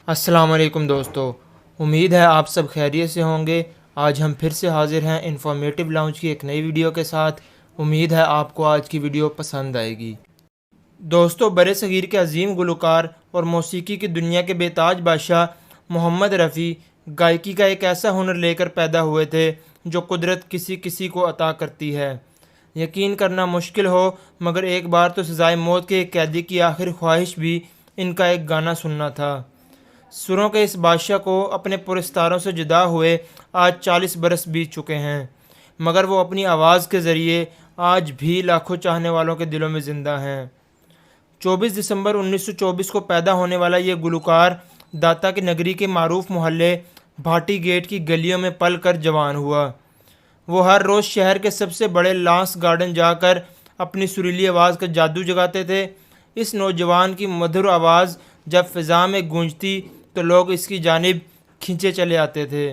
السلام علیکم دوستو، امید ہے آپ سب خیریت سے ہوں گے۔ آج ہم پھر سے حاضر ہیں انفارمیٹیو لاؤنج کی ایک نئی ویڈیو کے ساتھ۔ امید ہے آپ کو آج کی ویڈیو پسند آئے گی۔ دوستو، برِ صغیر کے عظیم گلوکار اور موسیقی کی دنیا کے بے تاج بادشاہ محمد رفیع گائیکی کا ایک ایسا ہنر لے کر پیدا ہوئے تھے جو قدرت کسی کسی کو عطا کرتی ہے۔ یقین کرنا مشکل ہو مگر ایک بار تو سزائے موت کے ایک قیدی کی آخری خواہش بھی ان کا ایک گانا سننا تھا۔ سروں کے اس بادشاہ کو اپنے پرستاروں سے جدا ہوئے آج 40 برس بیت چکے ہیں، مگر وہ اپنی آواز کے ذریعے آج بھی لاکھوں چاہنے والوں کے دلوں میں زندہ ہیں۔ 24 دسمبر 1924 کو پیدا ہونے والا یہ گلوکار داتا کی نگری کے معروف محلے بھاٹی گیٹ کی گلیوں میں پل کر جوان ہوا۔ وہ ہر روز شہر کے سب سے بڑے لانس گارڈن جا کر اپنی سریلی آواز کا جادو جگاتے تھے۔ اس نوجوان کی مدھر آواز جب فضا میں گونجتی تو لوگ اس کی جانب کھنچے چلے آتے تھے۔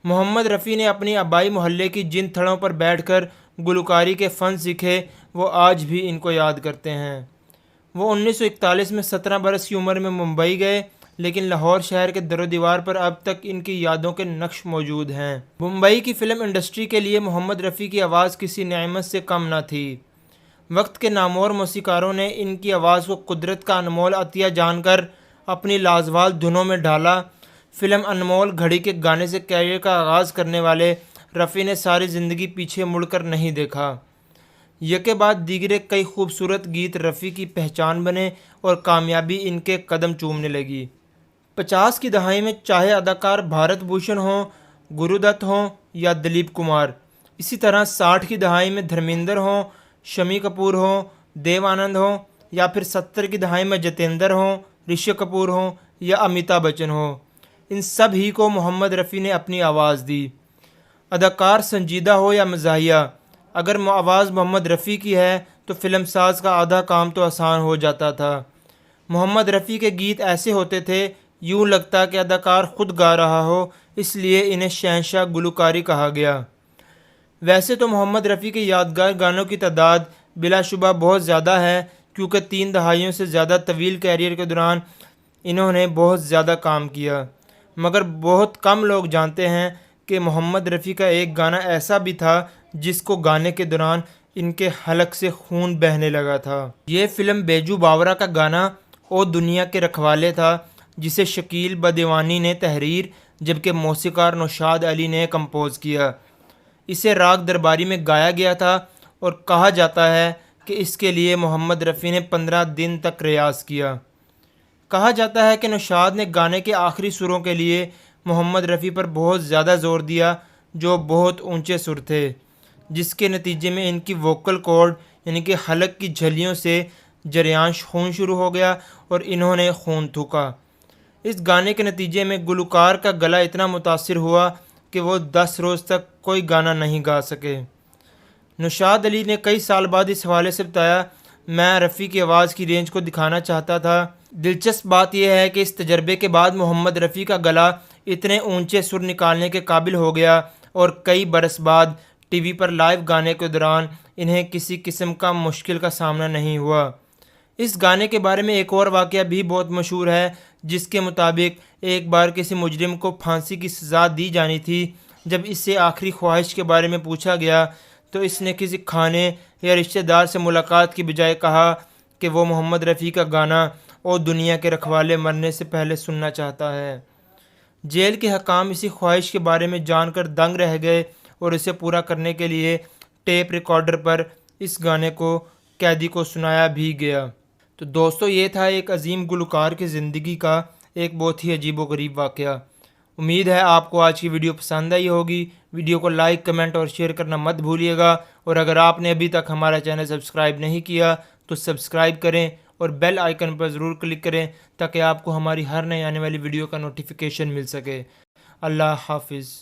محمد رفیع نے اپنی آبائی محلے کی جن تھڑوں پر بیٹھ کر گلوکاری کے فن سیکھے وہ آج بھی ان کو یاد کرتے ہیں۔ وہ 1941 میں 17 برس کی عمر میں ممبئی گئے، لیکن لاہور شہر کے در و دیوار پر اب تک ان کی یادوں کے نقش موجود ہیں۔ ممبئی کی فلم انڈسٹری کے لیے محمد رفیع کی آواز کسی نعمت سے کم نہ تھی۔ وقت کے نامور موسیقاروں نے ان کی آواز کو قدرت کا انمول عطیہ جان کر اپنی لازوال دھنوں میں ڈھالا۔ فلم انمول گھڑی کے گانے سے کیریئر کا آغاز کرنے والے رفیع نے ساری زندگی پیچھے مڑ کر نہیں دیکھا۔ یکے بعد دیگرے کئی خوبصورت گیت رفیع کی پہچان بنے اور کامیابی ان کے قدم چومنے لگی۔ 50 کی دہائی میں چاہے اداکار بھارت بھوشن ہوں، گرو دت ہوں یا دلیپ کمار، اسی طرح 60 کی دہائی میں دھرمیندر ہوں، شمی کپور ہوں، دیو آنند ہوں، یا پھر 70 کی دہائی میں جتیندر ہوں، رشی کپور ہوں یا امیتابھ بچن ہوں، ان سب ہی کو محمد رفیع نے اپنی آواز دی۔ اداکار سنجیدہ ہو یا مزاحیہ، اگر آواز محمد رفیع کی ہے تو فلم ساز کا آدھا کام تو آسان ہو جاتا تھا۔ محمد رفیع کے گیت ایسے ہوتے تھے یوں لگتا کہ اداکار خود گا رہا ہو، اس لیے انہیں شہنشاہ گلوکاری کہا گیا۔ ویسے تو محمد رفیع کے یادگار گانوں کی تعداد بلا شبہ بہت زیادہ ہے، کیونکہ 3 دہائیوں سے زیادہ طویل کیریئر کے دوران انہوں نے بہت زیادہ کام کیا، مگر بہت کم لوگ جانتے ہیں کہ محمد رفیع کا ایک گانا ایسا بھی تھا جس کو گانے کے دوران ان کے حلق سے خون بہنے لگا تھا۔ یہ فلم بیجو باورا کا گانا او دنیا کے رکھوالے تھا، جسے شکیل بدیوانی نے تحریر جبکہ موسیقار نوشاد علی نے کمپوز کیا۔ اسے راگ درباری میں گایا گیا تھا اور کہا جاتا ہے کہ اس کے لیے محمد رفیع نے 15 دن تک ریاض کیا۔ کہا جاتا ہے کہ نوشاد نے گانے کے آخری سروں کے لیے محمد رفیع پر بہت زیادہ زور دیا، جو بہت اونچے سر تھے، جس کے نتیجے میں ان کی ووکل کورڈ یعنی کہ حلق کی جھلیوں سے جریان خون شروع ہو گیا اور انہوں نے خون تھوکا۔ اس گانے کے نتیجے میں گلوکار کا گلا اتنا متاثر ہوا کہ وہ 10 روز تک کوئی گانا نہیں گا سکے۔ نوشاد علی نے کئی سال بعد اس حوالے سے بتایا، میں رفیع کی آواز کی رینج کو دکھانا چاہتا تھا۔ دلچسپ بات یہ ہے کہ اس تجربے کے بعد محمد رفیع کا گلا اتنے اونچے سر نکالنے کے قابل ہو گیا اور کئی برس بعد ٹی وی پر لائیو گانے کے دوران انہیں کسی قسم کا مشکل کا سامنا نہیں ہوا۔ اس گانے کے بارے میں ایک اور واقعہ بھی بہت مشہور ہے، جس کے مطابق ایک بار کسی مجرم کو پھانسی کی سزا دی جانی تھی۔ جب اس سے آخری خواہش کے بارے میں پوچھا گیا تو اس نے کسی کھانے یا رشتہ دار سے ملاقات کی بجائے کہا کہ وہ محمد رفیع کا گانا او دنیا کے رکھوالے مرنے سے پہلے سننا چاہتا ہے۔ جیل کے حکام اسی خواہش کے بارے میں جان کر دنگ رہ گئے اور اسے پورا کرنے کے لیے ٹیپ ریکارڈر پر اس گانے کو قیدی کو سنایا بھی گیا۔ تو دوستو، یہ تھا ایک عظیم گلوکار کی زندگی کا ایک بہت ہی عجیب و غریب واقعہ۔ امید ہے آپ کو آج کی ویڈیو پسند آئی ہوگی۔ ویڈیو کو لائک، کمنٹ اور شیئر کرنا مت بھولیے گا، اور اگر آپ نے ابھی تک ہمارا چینل سبسکرائب نہیں کیا تو سبسکرائب کریں اور بیل آئیکن پر ضرور کلک کریں تاکہ آپ کو ہماری ہر نئی آنے والی ویڈیو کا نوٹیفیکیشن مل سکے۔ اللہ حافظ۔